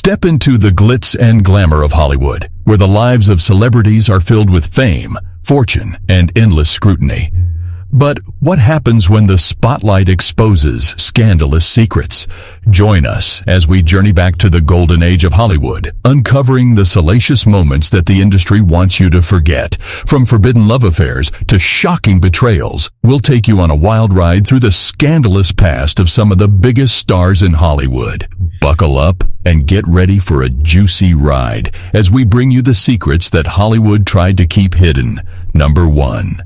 Step into the glitz and glamour of Hollywood, where the lives of celebrities are filled with fame, fortune, and endless scrutiny. But what happens when the spotlight exposes scandalous secrets? Join us as we journey back to the golden age of Hollywood, uncovering the salacious moments that the industry wants you to forget. From forbidden love affairs to shocking betrayals, we'll take you on a wild ride through the scandalous past of some of the biggest stars in Hollywood. Buckle up and get ready for a juicy ride as we bring you the secrets that Hollywood tried to keep hidden. Number 1.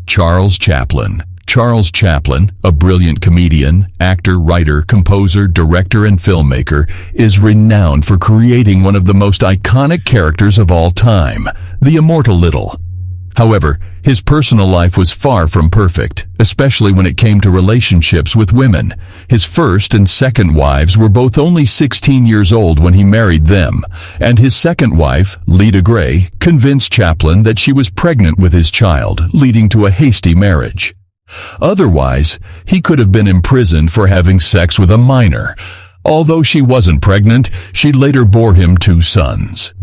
Charles Chaplin. Charles Chaplin, a brilliant comedian, actor, writer, composer, director, and filmmaker, is renowned for creating one of the most iconic characters of all time, the immortal Little. However, his personal life was far from perfect, especially when it came to relationships with women. His first and second wives were both only 16 years old when he married them, and his second wife, Leda Gray, convinced Chaplin that she was pregnant with his child, leading to a hasty marriage. Otherwise, he could have been imprisoned for having sex with a minor. Although she wasn't pregnant, she later bore him 2 sons.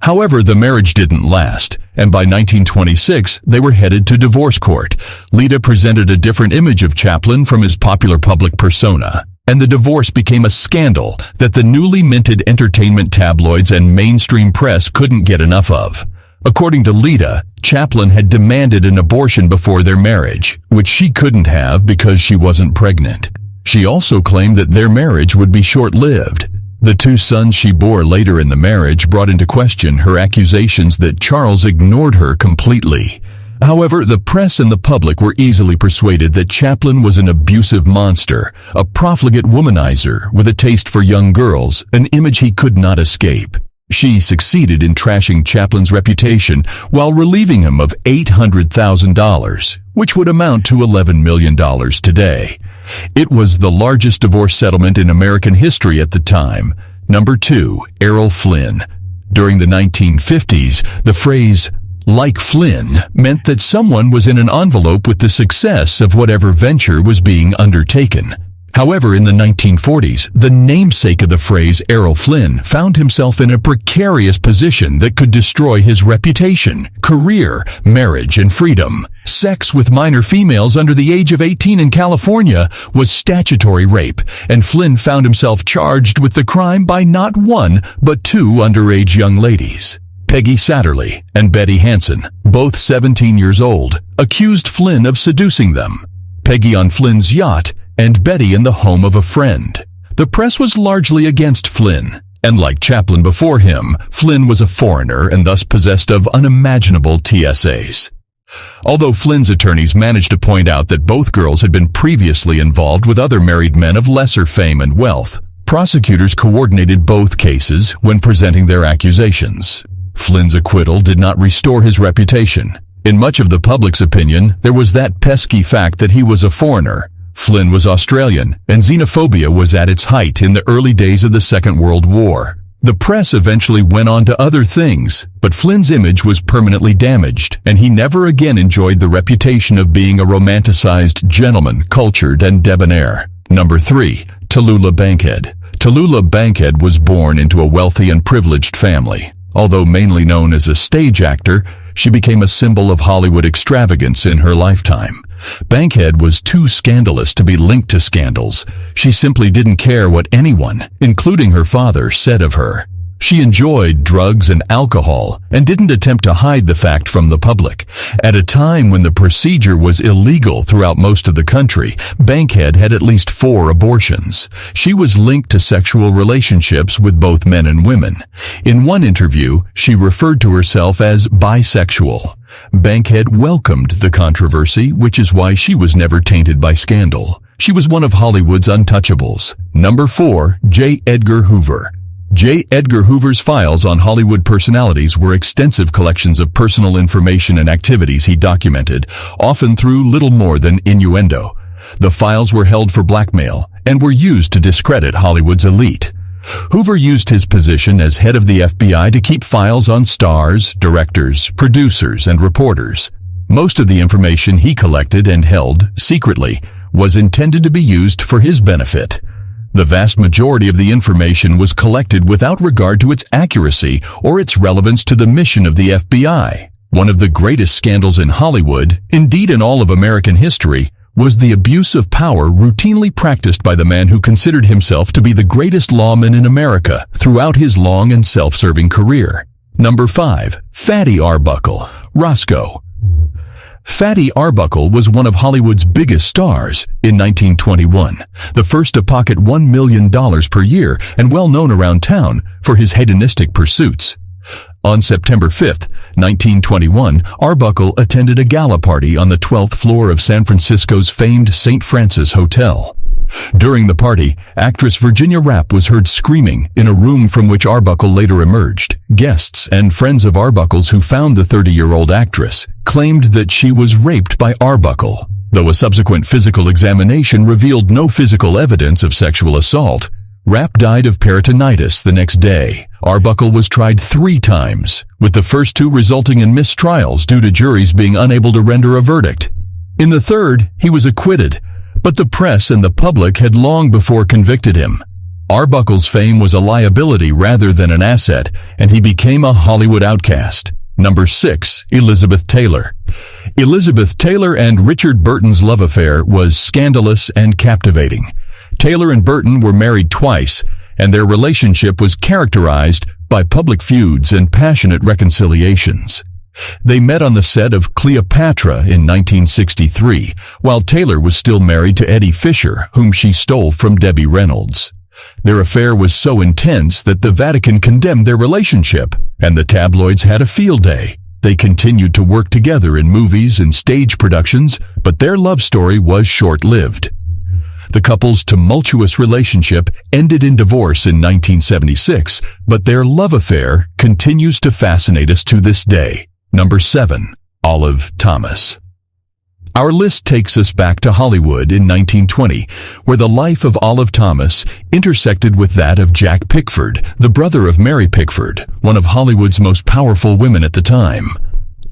However, the marriage didn't last, and by 1926, they were headed to divorce court. Leda presented a different image of Chaplin from his popular public persona, and the divorce became a scandal that the newly minted entertainment tabloids and mainstream press couldn't get enough of. According to Leda, Chaplin had demanded an abortion before their marriage, which she couldn't have because she wasn't pregnant. She also claimed that their marriage would be short-lived. The 2 sons she bore later in the marriage brought into question her accusations that Charles ignored her completely. However, the press and the public were easily persuaded that Chaplin was an abusive monster, a profligate womanizer with a taste for young girls, an image he could not escape. She succeeded in trashing Chaplin's reputation while relieving him of $800,000, which would amount to $11 million today. It was the largest divorce settlement in American history at the time. Number 2. Errol Flynn. During the 1950s, the phrase, "like Flynn," meant that someone was in an envelope with the success of whatever venture was being undertaken. However, in the 1940s, the namesake of the phrase Errol Flynn found himself in a precarious position that could destroy his reputation, career, marriage, and freedom. Sex with minor females under the age of 18 in California was statutory rape, and Flynn found himself charged with the crime by not 1, but 2 underage young ladies. Peggy Satterlee and Betty Hansen, both 17 years old, accused Flynn of seducing them. Peggy on Flynn's yacht, and Betty in the home of a friend. The press was largely against Flynn, and like Chaplin before him, Flynn was a foreigner and thus possessed of unimaginable TSAs. Although Flynn's attorneys managed to point out that both girls had been previously involved with other married men of lesser fame and wealth, prosecutors coordinated both cases when presenting their accusations. Flynn's acquittal did not restore his reputation. In much of the public's opinion, there was that pesky fact that he was a foreigner. Flynn was Australian, and xenophobia was at its height in the early days of the Second World War. The press eventually went on to other things, but Flynn's image was permanently damaged, and he never again enjoyed the reputation of being a romanticized gentleman, cultured and debonair. Number 3. Tallulah Bankhead. Tallulah Bankhead was born into a wealthy and privileged family. Although mainly known as a stage actor, she became a symbol of Hollywood extravagance in her lifetime. Bankhead was too scandalous to be linked to scandals. She simply didn't care what anyone, including her father, said of her. She enjoyed drugs and alcohol and didn't attempt to hide the fact from the public. At a time when the procedure was illegal throughout most of the country, Bankhead had at least 4 abortions. She was linked to sexual relationships with both men and women. In one interview, she referred to herself as bisexual. Bankhead welcomed the controversy, which is why she was never tainted by scandal. She was one of Hollywood's untouchables. Number 4. J. Edgar Hoover. J. Edgar Hoover's files on Hollywood personalities were extensive collections of personal information and activities he documented, often through little more than innuendo. The files were held for blackmail and were used to discredit Hollywood's elite. Hoover used his position as head of the FBI to keep files on stars, directors, producers, and reporters. Most of the information he collected and held secretly was intended to be used for his benefit. The vast majority of the information was collected without regard to its accuracy or its relevance to the mission of the FBI. One of the greatest scandals in Hollywood, indeed in all of American history, was the abuse of power routinely practiced by the man who considered himself to be the greatest lawman in America throughout his long and self-serving career. Number 5. Fatty Arbuckle, Roscoe. Fatty Arbuckle was one of Hollywood's biggest stars in 1921, the first to pocket $1 million per year and well known around town for his hedonistic pursuits. On September 5, 1921, Arbuckle attended a gala party on the 12th floor of San Francisco's famed St. Francis Hotel. During the party, actress Virginia Rappe was heard screaming in a room from which Arbuckle later emerged. Guests and friends of Arbuckle's who found the 30-year-old actress claimed that she was raped by Arbuckle. Though a subsequent physical examination revealed no physical evidence of sexual assault, Rappe died of peritonitis the next day. Arbuckle was tried 3 times, with the first 2 resulting in mistrials due to juries being unable to render a verdict. In the third, he was acquitted, but the press and the public had long before convicted him. Arbuckle's fame was a liability rather than an asset, and he became a Hollywood outcast. Number 6. Elizabeth Taylor. Elizabeth Taylor and Richard Burton's love affair was scandalous and captivating. Taylor and Burton were married twice, and their relationship was characterized by public feuds and passionate reconciliations. They met on the set of Cleopatra in 1963, while Taylor was still married to Eddie Fisher, whom she stole from Debbie Reynolds. Their affair was so intense that the Vatican condemned their relationship, and the tabloids had a field day. They continued to work together in movies and stage productions, but their love story was short-lived. The couple's tumultuous relationship ended in divorce in 1976, but their love affair continues to fascinate us to this day. Number 7. Olive Thomas. Our list takes us back to Hollywood in 1920, where the life of Olive Thomas intersected with that of Jack Pickford, the brother of Mary Pickford, one of Hollywood's most powerful women at the time.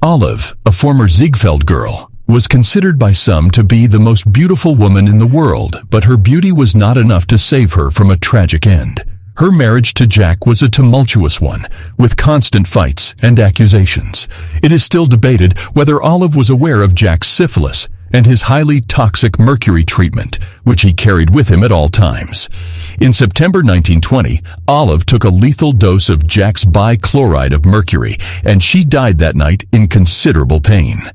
Olive, a former Ziegfeld girl, was considered by some to be the most beautiful woman in the world, but her beauty was not enough to save her from a tragic end. Her marriage to Jack was a tumultuous one, with constant fights and accusations. It is still debated whether Olive was aware of Jack's syphilis and his highly toxic mercury treatment, which he carried with him at all times. In September 1920, Olive took a lethal dose of Jack's bichloride of mercury, and she died that night in considerable pain.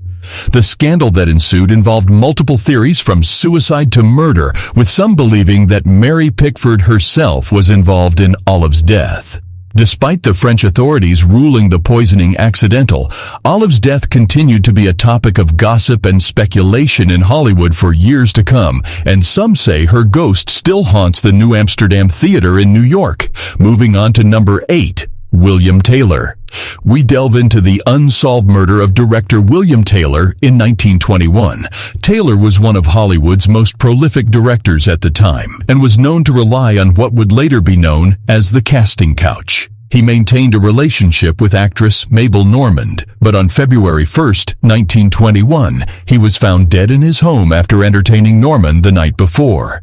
The scandal that ensued involved multiple theories from suicide to murder, with some believing that Mary Pickford herself was involved in Olive's death. Despite the French authorities ruling the poisoning accidental, Olive's death continued to be a topic of gossip and speculation in Hollywood for years to come, and some say her ghost still haunts the New Amsterdam Theater in New York. Moving on to number 8. William Taylor. We delve into the unsolved murder of director William Taylor in 1921. Taylor was one of Hollywood's most prolific directors at the time, and was known to rely on what would later be known as the casting couch. He maintained a relationship with actress Mabel Normand, but on February 1, 1921, he was found dead in his home after entertaining Normand the night before.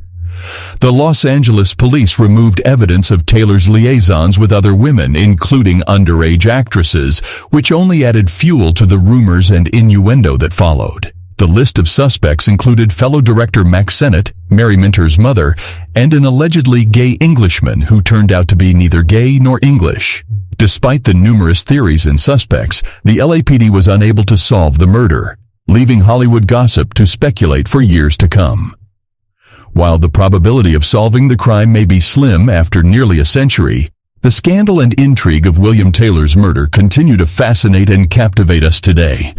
The Los Angeles police removed evidence of Taylor's liaisons with other women, including underage actresses, which only added fuel to the rumors and innuendo that followed. The list of suspects included fellow director Mack Sennett, Mary Minter's mother, and an allegedly gay Englishman who turned out to be neither gay nor English. Despite the numerous theories and suspects, the LAPD was unable to solve the murder, leaving Hollywoodgossip to speculate for years to come. While the probability of solving the crime may be slim after nearly a century, the scandal and intrigue of William Taylor's murder continue to fascinate and captivate us today.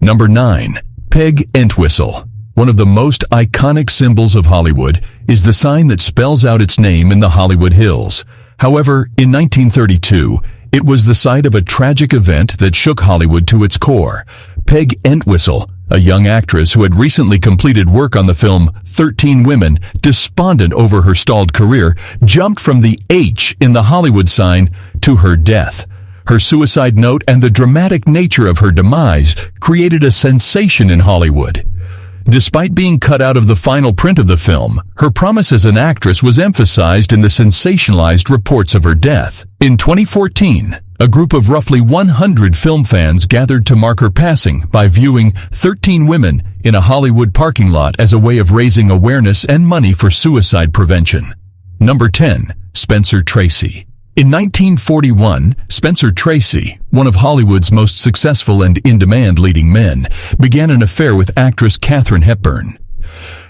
Number 9. Peg Entwistle. One of the most iconic symbols of Hollywood is the sign that spells out its name in the Hollywood Hills. However, in 1932, it was the site of a tragic event that shook Hollywood to its core. Peg Entwistle, a young actress who had recently completed work on the film 13 Women, despondent over her stalled career, jumped from the H in the Hollywood sign to her death. Her suicide note and the dramatic nature of her demise created a sensation in Hollywood. Despite being cut out of the final print of the film, her promise as an actress was emphasized in the sensationalized reports of her death. In 2014, a group of roughly 100 film fans gathered to mark her passing by viewing 13 women in a Hollywood parking lot as a way of raising awareness and money for suicide prevention. Number 10. Spencer Tracy. In 1941, Spencer Tracy, one of Hollywood's most successful and in-demand leading men, began an affair with actress Katharine Hepburn.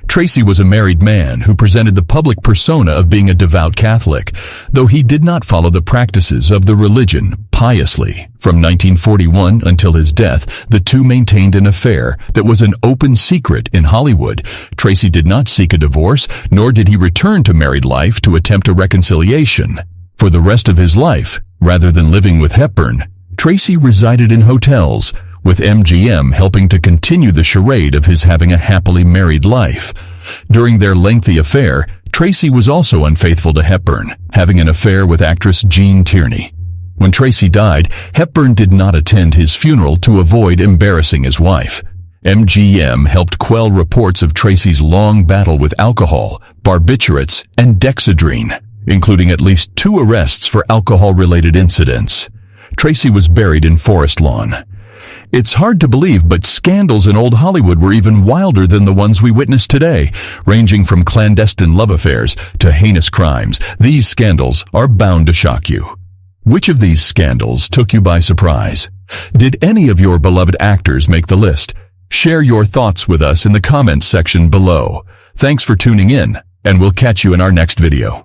Tracy was a married man who presented the public persona of being a devout Catholic, though he did not follow the practices of the religion piously. From 1941 until his death, the two maintained an affair that was an open secret in Hollywood. Tracy did not seek a divorce, nor did he return to married life to attempt a reconciliation. For the rest of his life, rather than living with Hepburn, Tracy resided in hotels, with MGM helping to continue the charade of his having a happily married life. During their lengthy affair, Tracy was also unfaithful to Hepburn, having an affair with actress Jean Tierney. When Tracy died, Hepburn did not attend his funeral to avoid embarrassing his wife. MGM helped quell reports of Tracy's long battle with alcohol, barbiturates, and dexedrine, including at least 2 arrests for alcohol-related incidents. Tracy was buried in Forest Lawn. It's hard to believe, but scandals in old Hollywood were even wilder than the ones we witness today, ranging from clandestine love affairs to heinous crimes. These scandals are bound to shock you. Which of these scandals took you by surprise? Did any of your beloved actors make the list? Share your thoughts with us in the comments section below. Thanks for tuning in, and we'll catch you in our next video.